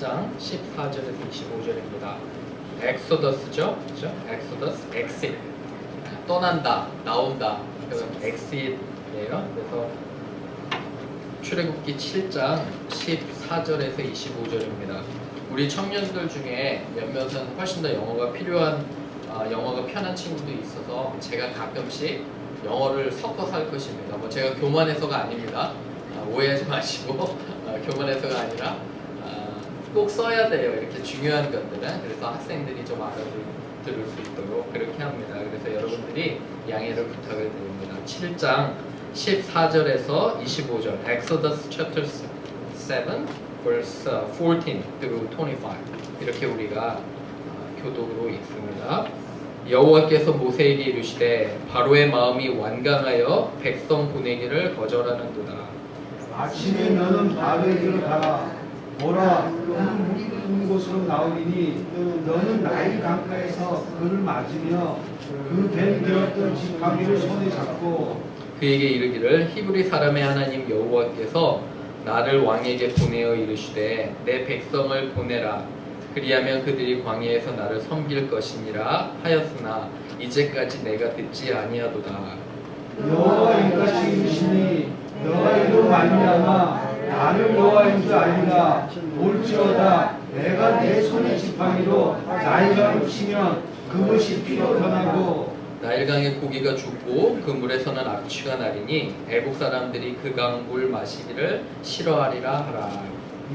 7장 14절에서 25절입니다. 엑소더스죠? 그죠? 엑소더스, 엑싯. 떠난다, 나온다. 그래서 엑싯이에요. 그래서 출애굽기 7장 14절에서 25절입니다. 우리 청년들 중에 몇몇은 훨씬 더 영어가 필요한, 영어가 편한 친구도 있어서 제가 가끔씩 영어를 섞어서 할 것입니다. 뭐 제가 교만해서가 아닙니다. 오해하지 마시고 교만해서가 아니라 꼭 써야 돼요. 이렇게 중요한 것들은. 그래서 학생들이 좀 알아들을 수 있도록 그렇게 합니다. 그래서 여러분들이 양해를 부탁을 드립니다. 7장 14절에서 25절 Exodus chapter 7 verse 14 through 25 이렇게 우리가 교독으로 읽습니다. 여호와께서 모세에게 이르시되 바로의 마음이 완강하여 백성 보내기를 거절하는도다. 아침에 너는 바로에게로 가라. 보라, 너는 물이 흐르는 곳으로 나오리니 너는 나일 강가에서 그를 맞으며 그 뱀 되었던 지팡이를 손에 잡고 그에게 이르기를 히브리 사람의 하나님 여호와께서 나를 왕에게 보내어 이르시되 내 백성을 보내라. 그리하면 그들이 광야에서 나를 섬길 것이니라 하였으나 이제까지 내가 듣지 아니하도다. 여호와 이같이 이르시니 너가 이로 말미암아 나는 여호와인 줄 알리라. 볼지어다 내가 내 손의 지팡이로 나일강을 치면 그것이 피로 변하고 나일강의 고기가 죽고 그 물에서는 악취가 나리니 애국 사람들이 그 강 물 마시기를 싫어하리라 하라.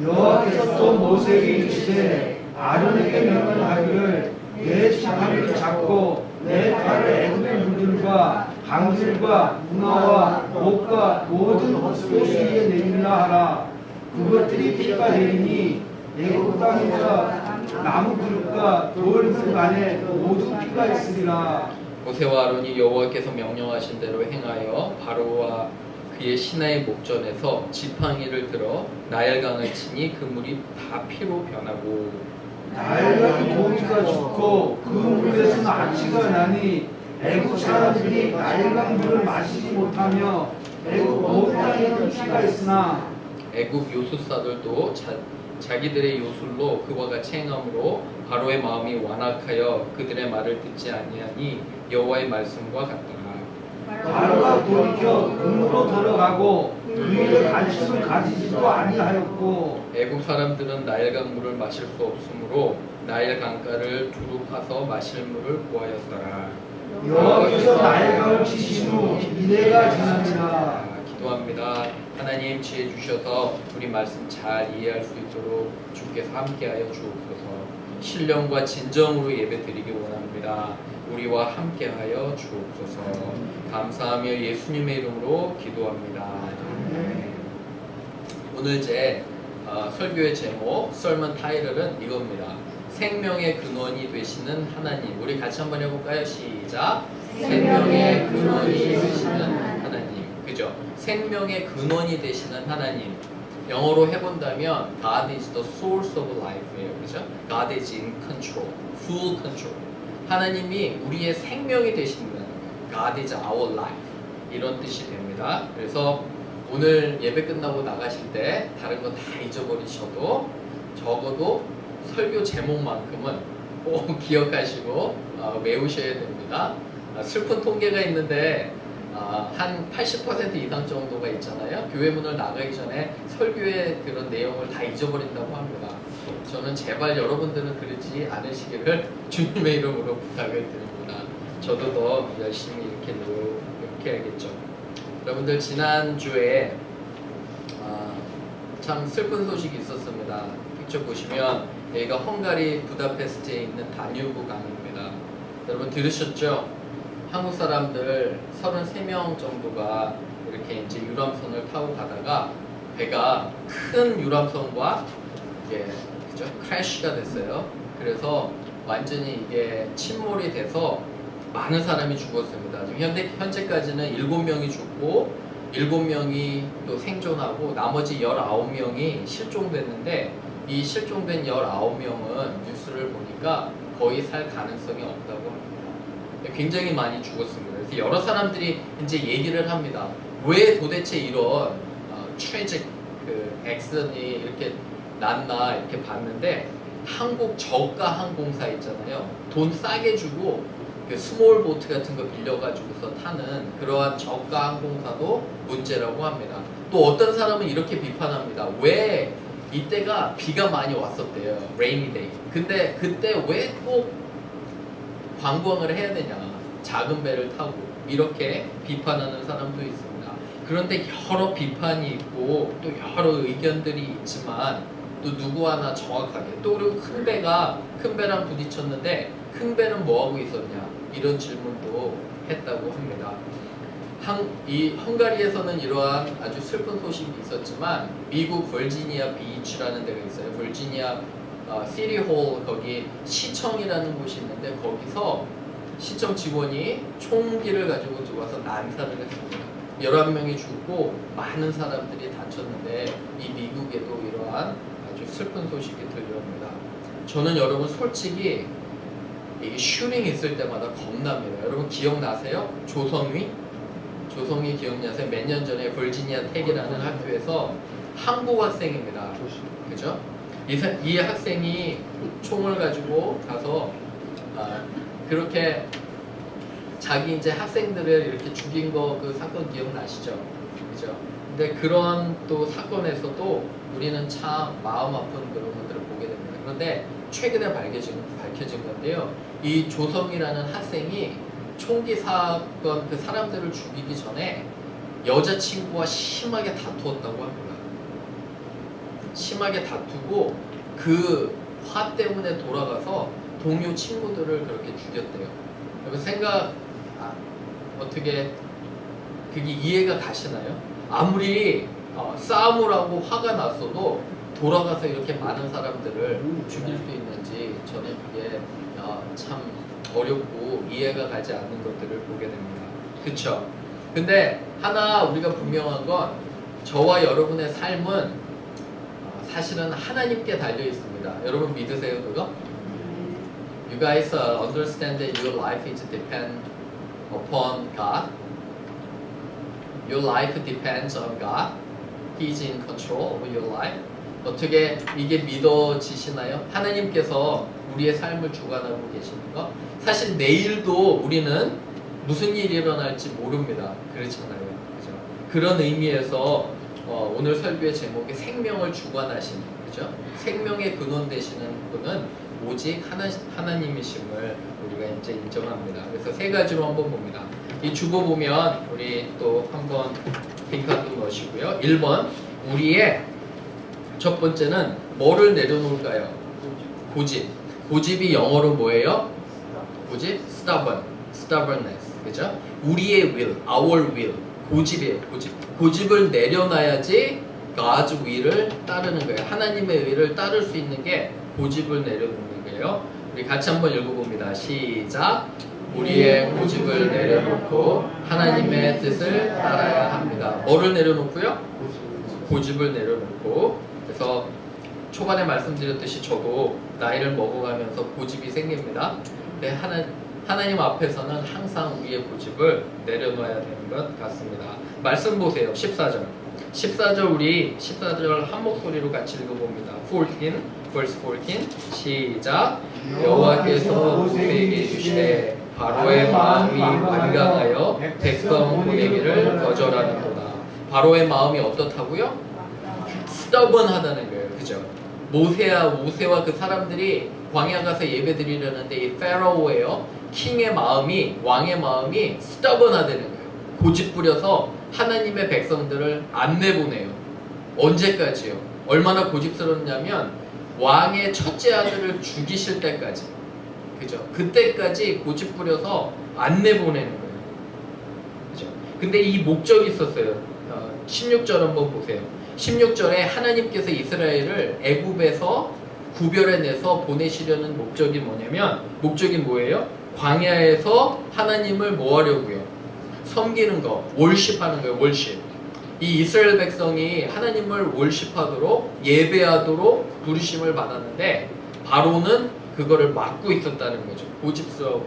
여호와께서 또 모세에게 이르시되 아론에게 명령하기를 내 지팡이를 잡고 내 발을 애굽의 물들과 강들과 문화와 목과 모든 호수 위에 내리라 하라. 그것들이 피가 되리니 애굽 땅과 나무 그릇과 돌물 안에 모든 피가 있으리라. 모세와 아론이 여호와께서 명령하신 대로 행하여 바로와 그의 신하의 목전에서 지팡이를 들어 나일강을 치니 그 물이 다 피로 변하고 나일강의 고기가 죽고 그 물에서는 악취가 나니 애굽 사람들이 나일강 물을 마시지 못하며 애굽 온 땅에는 피가 있으나 애굽 요술사들도 자기들의 요술로 그와 같이 행함으로 바로의 마음이 완악하여 그들의 말을 듣지 아니하니 여호와의 말씀과 같더라. 바로가 돌이켜 궁으로 들어가고 그의 관심을 가지지도 아니하였고 애굽 사람들은 나일강 물을 마실 수 없으므로 나일 강가를 두루 파서 마실 물을 구하였더라. 여호와께서 나일강을 치신 후 이래가 지나니라. 기도합니다. 하나님 지혜 주셔서 우리 말씀 잘 이해할 수 있도록 주께서 함께하여 주옵소서. 신령과 진정으로 예배드리기 원합니다. 우리와 함께하여 주옵소서. 감사하며 예수님의 이름으로 기도합니다. 오늘 제 설교의 제목, 설문 타이틀은 이겁니다. 생명의 근원이 되시는 하나님. 우리 같이 한번 해볼까요? 시작. 생명의 근원이 되시는 하나님. 그죠? 생명의 근원이 되시는 하나님. 영어로 해본다면 God is the source of life예요. 그죠? God is in control, full control. 하나님이 우리의 생명이 되시는 God is our life. 이런 뜻이 됩니다. 그래서 오늘 예배 끝나고 나가실 때 다른 거 다 잊어버리셔도 적어도 설교 제목만큼은 꼭 기억하시고 외우셔야 됩니다. 슬픈 통계가 있는데 한 80% 이상 정도가 있잖아요. 교회 문을 나가기 전에 설교의 그런 내용을 다 잊어버린다고 합니다. 저는 제발 여러분들은 그러지 않으시기를 주님의 이름으로 부탁을 드립니다. 저도 더 열심히 이렇게 노력해야겠죠. 여러분들 지난주에 참 슬픈 소식이 있었습니다. 픽처 보시면 여기가 헝가리 부다페스트에 있는 다뉴브 강입니다. 여러분 들으셨죠? 한국 사람들 33명 정도가 이렇게 이제 유람선을 타고 가다가 배가 큰 유람선과 이게 그죠? 크래쉬가 됐어요. 그래서 완전히 이게 침몰이 돼서 많은 사람이 죽었습니다. 지금 현재까지는 7명이 죽고 7명이 또 생존하고 나머지 19명이 실종됐는데 이 실종된 19명은 뉴스를 보니까 거의 살 가능성이 없다고 합니다. 굉장히 많이 죽었습니다. 그래서 여러 사람들이 이제 얘기를 합니다. 왜 도대체 이런 트래직 그 액션이 이렇게 낫나 이렇게 봤는데 한국 저가 항공사 있잖아요. 돈 싸게 주고 그 스몰 보트 같은 거 빌려가지고서 타는 그러한 저가 항공사도 문제라고 합니다. 또 어떤 사람은 이렇게 비판합니다. 왜 이때가 비가 많이 왔었대요. Rainy day. 근데 그때 왜 꼭 관광을 해야 되냐. 작은 배를 타고 이렇게 비판하는 사람도 있습니다. 그런데 여러 비판이 있고 또 여러 의견들이 있지만 또 누구 하나 정확하게 또 그리고 큰 배랑 부딪혔는데 큰 배는 뭐 하고 있었냐 이런 질문도 했다고 합니다. 이 헝가리에서는 이러한 아주 슬픈 소식이 있었지만 미국 버지니아 비치라는 데가 있어요. 버지니아 시티홀 거기 시청이라는 곳이 있는데 거기서 시청 직원이 총기를 가지고 들어와서 난사를 했습니다. 11명이 죽고 많은 사람들이 다쳤는데 이 미국에도 이러한 아주 슬픈 소식이 들려옵니다. 저는 여러분 솔직히 이게 슈팅 있을 때마다 겁납니다. 여러분 기억나세요? 조성위 기억나세요? 몇 년 전에 버지니아 텍이라는 학교에서 한국 학생입니다. 그죠? 이 학생이 총을 가지고 가서 그렇게 자기 이제 학생들을 이렇게 죽인 거 그 사건 기억나시죠? 그죠? 근데 그런 또 사건에서도 우리는 참 마음 아픈 그런 것들을 보게 됩니다. 그런데 최근에 밝혀진 건데요. 이 조성이라는 학생이 총기 사건 그 사람들을 죽이기 전에 여자친구와 심하게 다투었다고 합니다. 심하게 다투고 그 화 때문에 돌아가서 동료 친구들을 그렇게 죽였대요. 여러분 어떻게 그게 이해가 가시나요? 아무리 싸움을 하고 화가 났어도 돌아가서 이렇게 많은 사람들을 죽일 수 있는지 저는 그게 참 어렵고 이해가 가지 않는 것들을 보게 됩니다. 그쵸? 근데 하나 우리가 분명한 건 저와 여러분의 삶은 사실은 하나님께 달려 있습니다. 여러분 믿으세요 그거? You guys understand that your life is depend upon God. Your life depends on God. He is in control of your life. 어떻게 이게 믿어지시나요? 하나님께서 우리의 삶을 주관하고 계시는 거. 사실 내일도 우리는 무슨 일이 일어날지 모릅니다. 그렇잖아요. 그죠? 그런 의미에서 오늘 설교의 제목이 생명을 주관하시는, 그죠? 생명의 근원 되시는 분은 오직 하나님이심을 우리가 이제 인정합니다. 그래서 세 가지로 한번 봅니다. 이 주보 보면 우리 또 한번 빈칸도 넣으시고요. 1번 우리의 첫 번째는 뭐를 내려놓을까요? 고집. 고집이 영어로 뭐예요? 고집? stubbornness. 그죠? 우리의 will, our will. 고집이에요. 고집을 내려놔야지 God's will을 따르는 거예요. 하나님의 의를 따를 수 있는 게 고집을 내려놓는 거예요. 우리 같이 한번 읽어봅니다. 시작. 우리의 고집을 내려놓고 하나님의 뜻을 따라야 합니다. 뭐를 내려놓고요? 고집을 내려놓고. 그래서 초반에 말씀드렸듯이 저도 나이를 먹어가면서 고집이 생깁니다. 근데 하나님 앞에서는 항상 우리의 고집을 내려놔야 되는 것 같습니다. 말씀 보세요. 14절. 14절 우리 14절 한 목소리로 같이 읽어봅니다. 14, verse 14. 시작. 여호와께서 모세에게 주시되 바로의 마음이 완강하여 백성 보내기를 거절하는도다. 바로의 마음이 어떻다고요? stubborn하다는 거예요. 그죠? 모세와 그 사람들이 광야 가서 예배 드리려는데 이 페로우예요. 킹의 마음이, 왕의 마음이 stubborn하다는 거예요. 고집 부려서 하나님의 백성들을 안 내보내요. 언제까지요? 얼마나 고집스럽냐면 왕의 첫째 아들을 죽이실 때까지. 그죠? 그때까지 고집 부려서 안 내보내는 거예요. 그죠? 근데 이 목적이 있었어요. 16절 한번 보세요. 16절에 하나님께서 이스라엘을 애굽에서 구별해내서 보내시려는 목적이 뭐냐면, 목적이 뭐예요? 광야에서 하나님을 뭐 하려고요? 섬기는 거, 월십하는 거예요. 월십. 이 이스라엘 백성이 하나님을 월십하도록, 예배하도록 부르심을 받았는데 바로는 그거를 막고 있었다는 거죠. 고집스러움.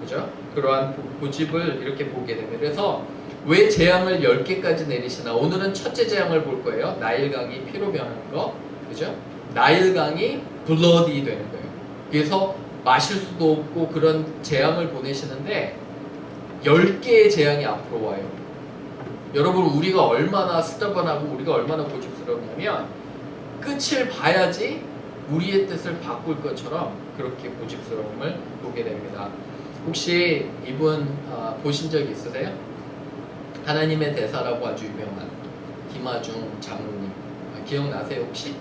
그죠? 그러한 고집을 이렇게 보게 됩니다. 그래서 왜 재앙을 10개까지 내리시나? 오늘은 첫째 재앙을 볼 거예요. 나일강이 피로 변하는 거. 그죠? 나일강이 블러디 되는 거예요. 그래서 마실 수도 없고 그런 재앙을 보내시는데 10개의 재앙이 앞으로 와요. 여러분 우리가 얼마나 스타번하고 우리가 얼마나 고집스럽냐면 끝을 봐야지 우리의 뜻을 바꿀 것처럼 그렇게 고집스러움을 보게 됩니다. 혹시 이분 보신 적 있으세요? 하나님의 대사라고 아주 유명한 김하중 장로님 기억나세요 혹시?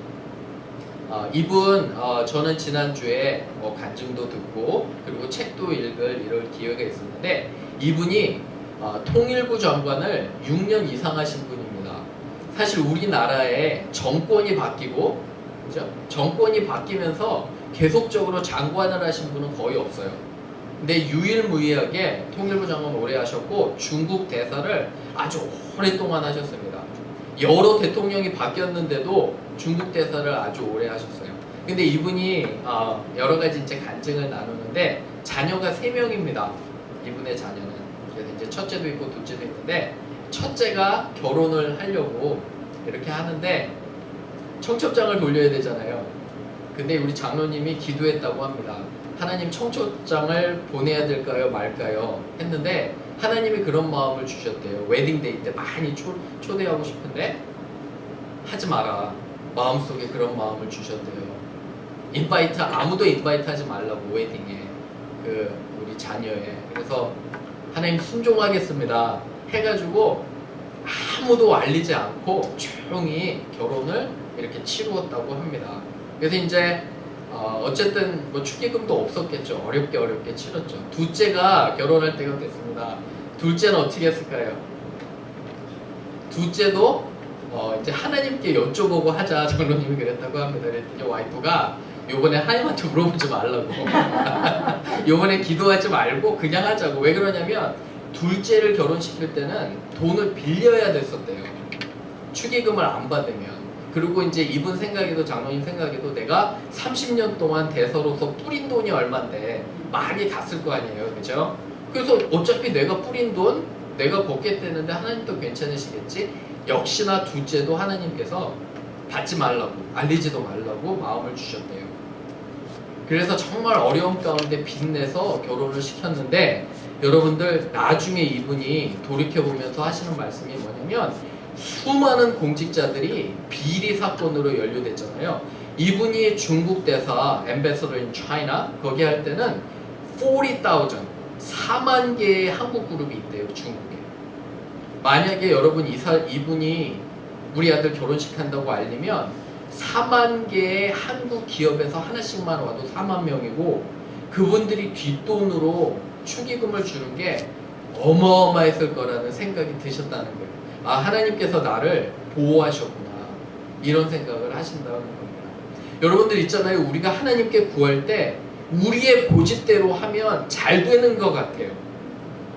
이분 저는 지난주에 간증도 듣고 그리고 책도 읽을 이럴 기회가 있었는데 이분이 통일부 장관을 6년 이상 하신 분입니다. 사실 우리나라에 정권이 바뀌고 그죠? 정권이 바뀌면서 계속적으로 장관을 하신 분은 거의 없어요. 근데 유일무이하게 통일부 장관 오래 하셨고 중국 대사를 아주 오랫동안 하셨습니다. 여러 대통령이 바뀌었는데도 중국 대사를 아주 오래 하셨어요. 근데 이분이 여러 가지 이제 간증을 나누는데 자녀가 3명입니다. 이분의 자녀는. 그래서 이제 첫째도 있고 둘째도 있는데 첫째가 결혼을 하려고 이렇게 하는데 청첩장을 돌려야 되잖아요. 근데 우리 장로님이 기도했다고 합니다. 하나님 청첩장을 보내야 될까요 말까요 했는데 하나님이 그런 마음을 주셨대요. 웨딩데이 때 많이 초대하고 싶은데 하지 마라. 마음속에 그런 마음을 주셨대요. 인바이트 아무도 인바이트 하지 말라고 웨딩에 우리 자녀에. 그래서 하나님 순종하겠습니다 해가지고 아무도 알리지 않고 조용히 결혼을 이렇게 치루었다고 합니다. 그래서 이제 어쨌든 뭐 축의금도 없었겠죠. 어렵게 치렀죠. 둘째가 결혼할 때가 됐습니다. 둘째는 어떻게 했을까요? 둘째도 이제 하나님께 여쭤보고 하자 장로님이 그랬다고 합니다. 그랬더니 와이프가 요번에 하나님한테 물어보지 말라고 요번에 기도하지 말고 그냥 하자고. 왜 그러냐면 둘째를 결혼시킬 때는 돈을 빌려야 됐었대요. 축의금을 안 받으면. 그리고 이제 이분 생각에도 장로님 생각에도 내가 30년 동안 대서로서 뿌린 돈이 얼만데 많이 갔을 거 아니에요. 그죠? 그래서 어차피 내가 뿌린 돈 내가 걷겠다는데 하나님도 괜찮으시겠지? 역시나 둘째도 하나님께서 받지 말라고 알리지도 말라고 마음을 주셨대요. 그래서 정말 어려움 가운데 빚내서 결혼을 시켰는데 여러분들 나중에 이분이 돌이켜보면서 하시는 말씀이 뭐냐면 수많은 공직자들이 비리 사건으로 연루됐잖아요. 이분이 중국 대사 엠베서더 인 차이나 거기 할 때는 40,000 4만 개의 한국 그룹이 있대요. 중국에. 만약에 여러분 이분이 우리 아들 결혼식 한다고 알리면 4만 개의 한국 기업에서 하나씩만 와도 4만 명이고 그분들이 뒷돈으로 축의금을 주는 게 어마어마했을 거라는 생각이 드셨다는 거예요. 아, 하나님께서 나를 보호하셨구나 이런 생각을 하신다는 겁니다. 여러분들 있잖아요. 우리가 하나님께 구할 때 우리의 고집대로 하면 잘 되는 것 같아요.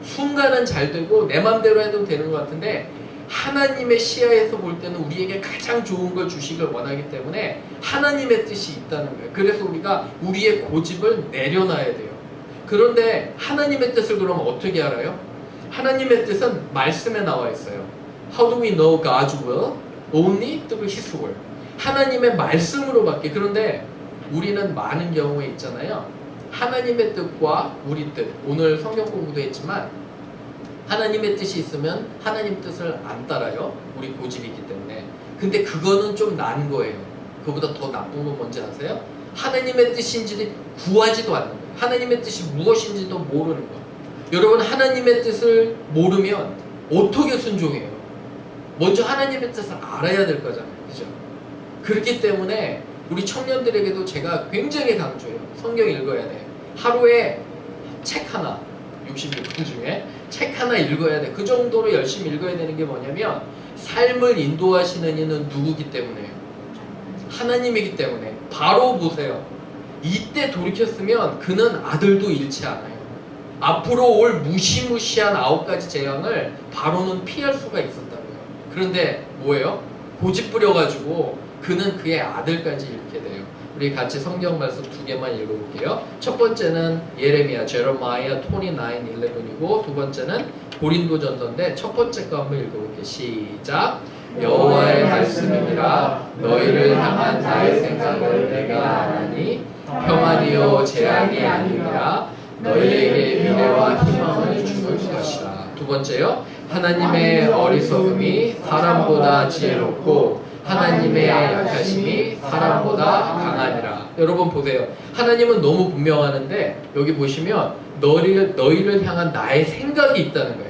순간은 잘 되고 내 맘대로 해도 되는 것 같은데 하나님의 시야에서 볼 때는 우리에게 가장 좋은 걸 주시길 원하기 때문에 하나님의 뜻이 있다는 거예요. 그래서 우리가 우리의 고집을 내려놔야 돼요. 그런데 하나님의 뜻을 그럼 어떻게 알아요? 하나님의 뜻은 말씀에 나와 있어요. How do we know God's will? Only through His word. 하나님의 말씀으로밖에. 그런데 우리는 많은 경우에 있잖아요. 하나님의 뜻과 우리 뜻. 오늘 성경 공부도 했지만 하나님의 뜻이 있으면 하나님 뜻을 안 따라요. 우리 고집이 있기 때문에. 근데 그거는 좀 난 거예요. 그보다 더 나쁜 건 뭔지 아세요? 하나님의 뜻인지 구하지도 않는 거예요. 하나님의 뜻이 무엇인지도 모르는 거예요. 여러분 하나님의 뜻을 모르면 어떻게 순종해요? 먼저 하나님의 뜻을 알아야 될 거잖아요. 그죠? 그렇기 때문에 우리 청년들에게도 제가 굉장히 강조해요. 성경 읽어야 돼. 하루에 책 하나 66분 중에 책 하나 읽어야 돼. 그 정도로 열심히 읽어야 되는 게 뭐냐면 삶을 인도하시는 이는 누구기 때문에요? 하나님이기 때문에. 바로 보세요. 이때 돌이켰으면 그는 아들도 잃지 않아요. 앞으로 올 무시무시한 9가지 재앙을 바로는 피할 수가 있었다고요. 그런데 뭐예요? 고집 부려가지고 그는 그의 아들까지 잃게 돼요. 우리 같이 성경 말씀 2개만 읽어볼게요. 첫 번째는 예레미야, 제레마이아 29:11이고 두 번째는 고린도전서인데 첫 번째 거 한번 읽어볼게요. 시작. 여호와의 말씀이니라. 너희를 향한 나의 생각을 내가 아나니 평안이요 재앙이 아니니라. 너희에게 미래와 희망을 주는 것이라. 두 번째요. 하나님의 어리석음이 사람보다 지혜롭고 하나님의 약하심이 사람보다 강하니라. 여러분 보세요. 하나님은 너무 분명하는데 여기 보시면 너희를 향한 나의 생각이 있다는 거예요.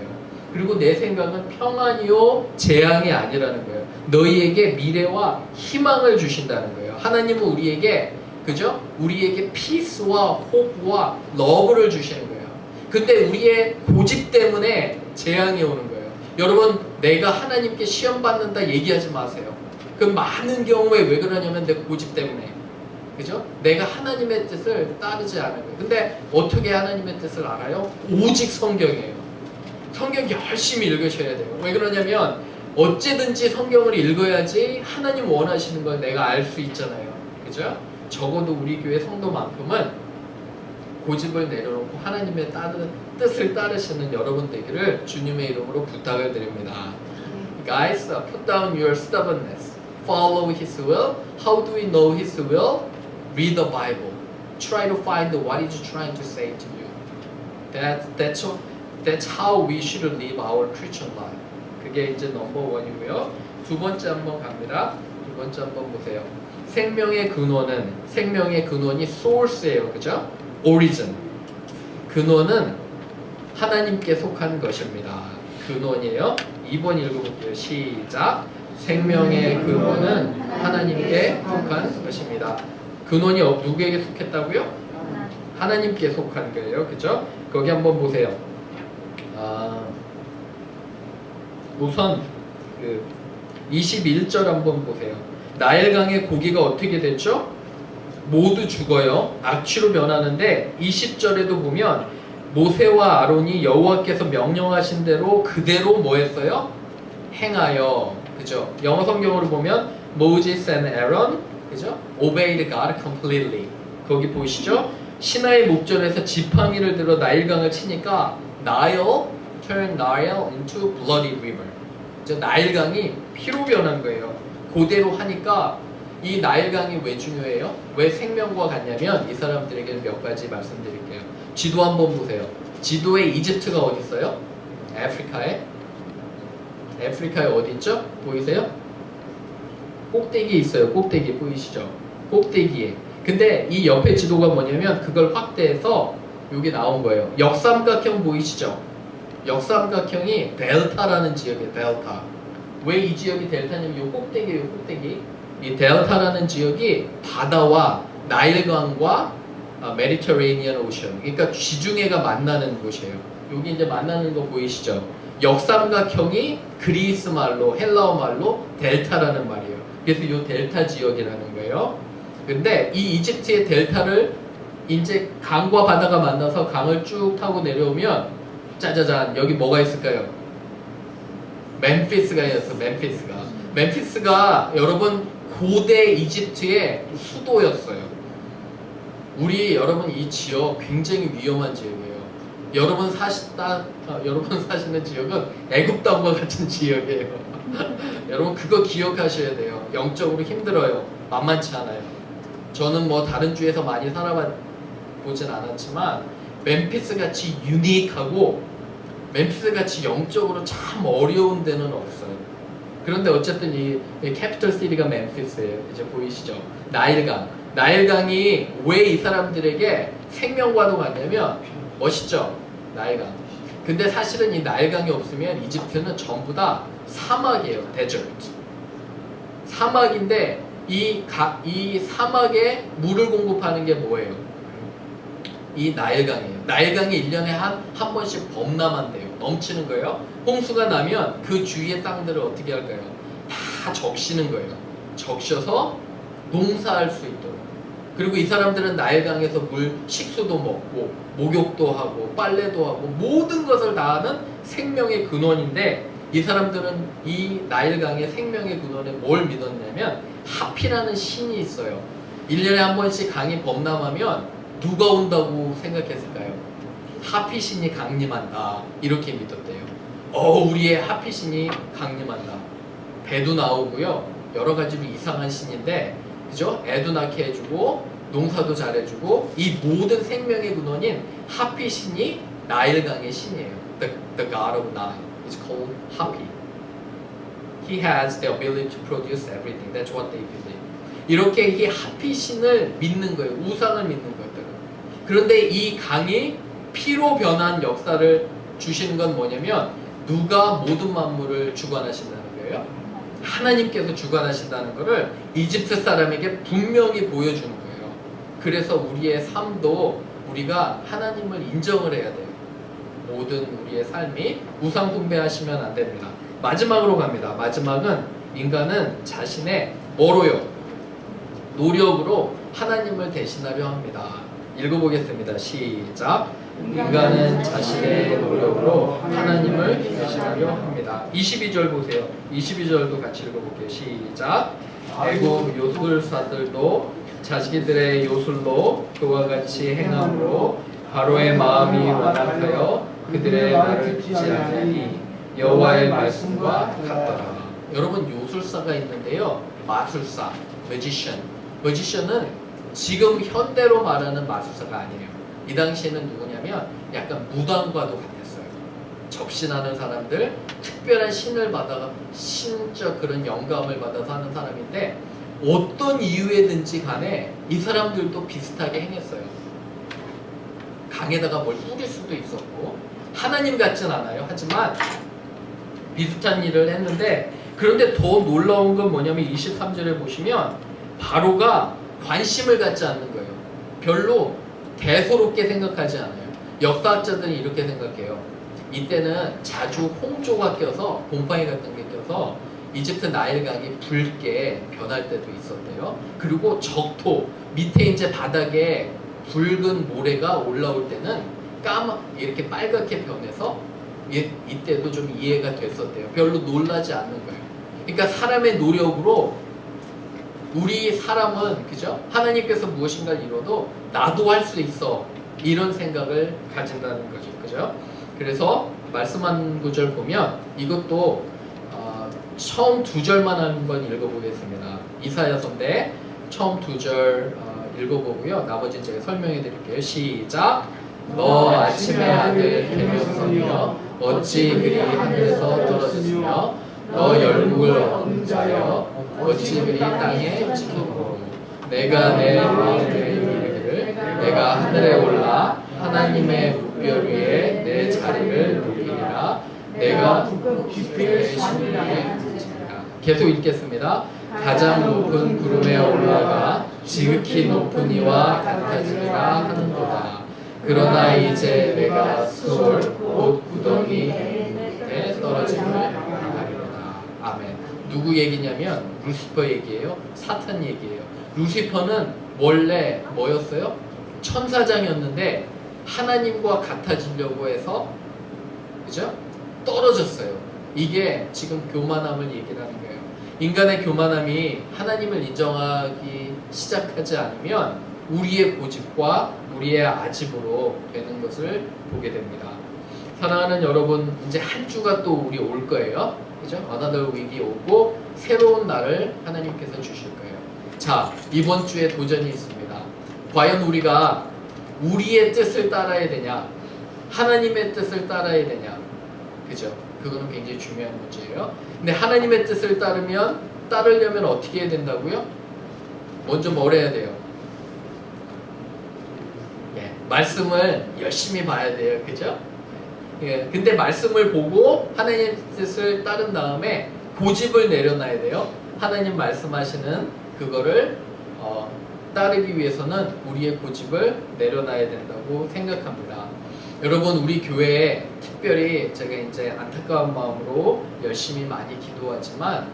그리고 내 생각은 평안이요 재앙이 아니라는 거예요. 너희에게 미래와 희망을 주신다는 거예요. 하나님은 우리에게 그죠? 우리에게 피스와 호프와 러브를 주시는 거예요. 근데 우리의 고집 때문에 재앙이 오는 거예요. 여러분 내가 하나님께 시험 받는다 얘기하지 마세요. 그 많은 경우에 왜 그러냐면 내 고집 때문에. 그죠? 내가 하나님의 뜻을 따르지 않은 거예요. 근데 어떻게 하나님의 뜻을 알아요? 오직 성경이에요. 성경 열심히 읽으셔야 돼요. 왜 그러냐면 어찌든지 성경을 읽어야지 하나님 원하시는 걸 내가 알 수 있잖아요. 그죠? 적어도 우리 교회 성도만큼은 고집을 내려놓고 하나님의 뜻을 따르시는 여러분 되기를 주님의 이름으로 부탁을 드립니다. Guys, put down your stubbornness. Follow His will. How do we know His will? Read the Bible. Try to find what He's trying to say to you. That's how we should live our Christian life. 그게 이제 넘버 원이고요. 두 번째 한번 갑니다. 두 번째 한번 보세요. 생명의 근원이 source예요. 그죠? origin. 근원은 하나님께 속한 것입니다. 근원이에요. 2번 읽어볼게요. 시작. 생명의 근원은 하나님께 속한 것입니다. 근원이 누구에게 속했다고요? 하나님께 속한 거예요. 그죠? 거기 한번 보세요. 우선 21절 한번 보세요. 나일강의 고기가 어떻게 됐죠? 모두 죽어요. 악취로 변하는데 20절에도 보면 모세와 아론이 여호와께서 명령하신 대로 그대로 뭐 했어요? 행하여. 그죠? 영어 성경으로 보면 Moses and Aaron 그죠? obeyed God completely. 거기 보이시죠? 시나이 목전에서 지팡이를 들어 나일강을 치니까 turn Nile into bloody river. 나일강이 피로 변한 거예요. 그대로 하니까 이 나일강이 왜 중요해요? 왜 생명과 같냐면 이 사람들에게 몇 가지 말씀드릴게요. 지도 한번 보세요. 지도에 이집트가 어디 있어요? 아프리카에 어디 있죠? 보이세요? 꼭대기에 있어요. 꼭대기 보이시죠? 꼭대기에. 근데 이 옆에 지도가 뭐냐면 그걸 확대해서 여기 나온 거예요. 역삼각형 보이시죠? 역삼각형이 델타라는 지역이에요. 델타. 왜 이 지역이 델타냐면 이 꼭대기예요. 꼭대기. 이 델타라는 지역이 바다와 나일강과 메디터레이니언 오션. 그러니까 지중해가 만나는 곳이에요. 여기 이제 만나는 거 보이시죠? 역삼각형이 그리스 말로 헬라어 말로 델타라는 말이에요. 그래서 이 델타 지역이라는 거예요. 근데 이 이집트의 델타를 이제 강과 바다가 만나서 강을 쭉 타고 내려오면 짜자잔 여기 뭐가 있을까요? 멤피스가 있었어. 멤피스가 여러분 고대 이집트의 수도였어요. 여러분 이 지역 굉장히 위험한 지역이에요. 여러분 사시는 지역은 애굽 땅과 같은 지역이에요. 여러분 그거 기억하셔야 돼요. 영적으로 힘들어요. 만만치 않아요. 저는 뭐 다른 주에서 많이 살아보진 않았지만 멤피스 같이 유니크하고 멤피스 같이 영적으로 참 어려운 데는 없어요. 그런데 어쨌든 이 캐피털 시티가 멤피스예요. 이제 보이시죠? 나일강이 왜 이 사람들에게 생명과도 같냐면 멋있죠? 나일강. 근데 사실은 이 나일강이 없으면 이집트는 전부 다 사막이에요. 데저트. 사막인데 이 사막에 물을 공급하는 게 뭐예요? 이 나일강이에요. 나일강이 1년에 한 번씩 범람한대요. 넘치는 거예요. 홍수가 나면 그 주위의 땅들을 어떻게 할까요? 다 적시는 거예요. 적셔서 농사할 수 있도록. 그리고 이 사람들은 나일강에서 식수도 먹고 목욕도 하고 빨래도 하고 모든 것을 다 하는 생명의 근원인데 이 사람들은 이 나일강의 생명의 근원에 뭘 믿었냐면 하피라는 신이 있어요. 1년에 한 번씩 강이 범람하면 누가 온다고 생각했을까요? 하피 신이 강림한다. 이렇게 믿었대요. 우리의 하피 신이 강림한다. 배도 나오고요. 여러 가지로 이상한 신인데, 그죠? 애도 낳게 해주고 농사도 잘해주고 이 모든 생명의 근원인 하피 신이 나일강의 신이에요. The god of Nile is called Hapi. He has the ability to produce everything. That's what they believe. 이렇게 이 하피 신을 믿는 거예요. 우상을 믿는 것들은. 그런데 이 강이 피로 변한 역사를 주시는 건 뭐냐면 누가 모든 만물을 주관하신다는 거예요. 하나님께서 주관하신다는 것을 이집트 사람에게 분명히 보여주는 거예요. 그래서 우리의 삶도 우리가 하나님을 인정을 해야 돼요. 모든 우리의 삶이 우상 숭배하시면 안 됩니다. 마지막으로 갑니다. 마지막은 인간은 자신의 뭐로요? 노력으로 하나님을 대신하려 합니다. 읽어보겠습니다. 시작. 인간은 자신의 노력으로 하나님을 대신하려 합니다. 22절 보세요. 22절도 같이 읽어볼게요. 시작. 애굽 요술사들도 자기들의 요술로 그와 같이 행함으로 바로의 마음이 완악하여 그들의 말을 듣지 않으니 여호와의 말씀과 같더라. 여러분 요술사가 있는데요. 마술사, magician은 지금 현대로 말하는 마술사가 아니에요. 이 당시에는 누구냐면 약간 무당과도 같았어요. 접신하는 사람들, 특별한 신을 받아가 신적 그런 영감을 받아서 하는 사람인데 어떤 이유에든지 간에 이 사람들도 비슷하게 행했어요. 강에다가 뭘 뿌릴 수도 있었고 하나님 같진 않아요. 하지만 비슷한 일을 했는데 그런데 더 놀라운 건 뭐냐면 23절에 보시면 바로가 관심을 갖지 않는 거예요. 별로 대수롭게 생각하지 않아요. 역사학자들은 이렇게 생각해요. 이때는 자주 홍조가 껴서 곰팡이 같은 게 껴서 이집트 나일강이 붉게 변할 때도 있었대요. 그리고 적토 밑에 이제 바닥에 붉은 모래가 올라올 때는 이렇게 빨갛게 변해서 이때도 좀 이해가 됐었대요. 별로 놀라지 않는 거예요. 그러니까 사람의 노력으로 우리 사람은 그죠? 하나님께서 무엇인가를 이뤄도 나도 할 수 있어 이런 생각을 가진다는 거죠. 그죠? 그래서 말씀한 구절 보면 이것도 처음 두 절만 한번 읽어보겠습니다. 이사야서인데 처음 두 절 읽어보고요. 나머지는 제가 설명해 드릴게요. 시작. 너 아침의 아들 해면서며 어찌 그리 하늘에서 떨어졌으며 너 열국을 얻는 자여 어찌 그리 땅에 지키고 내가 내 마음에 이르기를 내가 하늘에 올라 하나님의 묵별 위에 내 자리를 높이리라 내가 깊이 신 위에 앉으리라. 계속 읽겠습니다. 가장 높은 구름에 올라가 지극히 높은 이와 같아지리라 하는도다. 그러나 이제 내가 수월 곧 구덩이에 떨어짐을 당하리로다. 아멘. 누구 얘기냐면 루시퍼 얘기예요. 사탄 얘기예요. 루시퍼는 원래 뭐였어요? 천사장이었는데 하나님과 같아지려고 해서 그죠? 떨어졌어요. 이게 지금 교만함을 얘기를 하는 거예요. 인간의 교만함이 하나님을 인정하기 시작하지 않으면 우리의 고집과 우리의 아집으로 되는 것을 보게 됩니다. 사랑하는 여러분, 이제 한 주가 또 우리 올 거예요. 그죠? Another week이 오고 새로운 날을 하나님께서 주실 거예요. 자, 이번 주에 도전이 있습니다. 과연 우리가 우리의 뜻을 따라야 되냐? 하나님의 뜻을 따라야 되냐? 그죠? 그거는 굉장히 중요한 문제예요. 근데 하나님의 뜻을 따르려면 어떻게 해야 된다고요? 먼저 뭘 해야 돼요? 예, 말씀을 열심히 봐야 돼요. 그죠? 예, 근데 말씀을 보고 하나님의 뜻을 따른 다음에 고집을 내려놔야 돼요. 하나님 말씀하시는 그거를 따르기 위해서는 우리의 고집을 내려놔야 된다고 생각합니다. 여러분, 우리 교회에 특별히 제가 이제 안타까운 마음으로 열심히 많이 기도하지만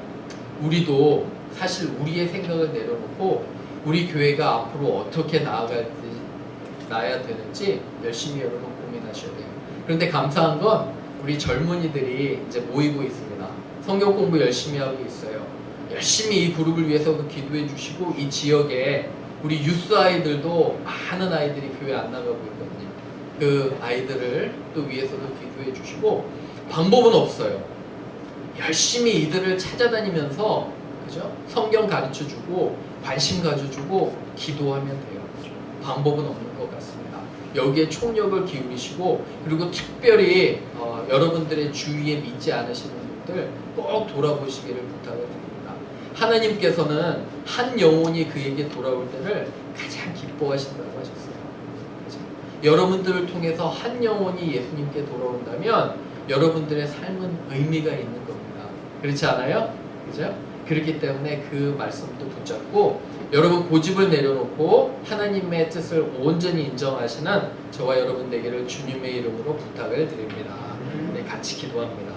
우리도 사실 우리의 생각을 내려놓고 우리 교회가 앞으로 어떻게 나아야 되는지 열심히 여러분 고민하셔야 돼요. 그런데 감사한 건 우리 젊은이들이 이제 모이고 있습니다. 성경 공부 열심히 하고 있어요. 열심히 이 그룹을 위해서도 기도해 주시고 이 지역에 우리 유스 아이들도 많은 아이들이 교회 안 나가고 있거든요. 그 아이들을 또 위해서도 기도해 주시고 방법은 없어요. 열심히 이들을 찾아다니면서 그죠? 성경 가르쳐주고 관심 가져주고 기도하면 돼요. 방법은 없는 것 같습니다. 여기에 총력을 기울이시고 그리고 특별히 여러분들의 주위에 믿지 않으시는 분들 꼭 돌아보시기를 부탁을 드립니다. 하나님께서는 한 영혼이 그에게 돌아올 때를 가장 기뻐하신다고 하셨어요. 그죠? 여러분들을 통해서 한 영혼이 예수님께 돌아온다면 여러분들의 삶은 의미가 있는 겁니다. 그렇지 않아요? 그죠? 그렇기 때문에 그 말씀도 붙잡고 여러분 고집을 내려놓고 하나님의 뜻을 온전히 인정하시는 저와 여러분 되기를 주님의 이름으로 부탁을 드립니다. 네, 같이 기도합니다.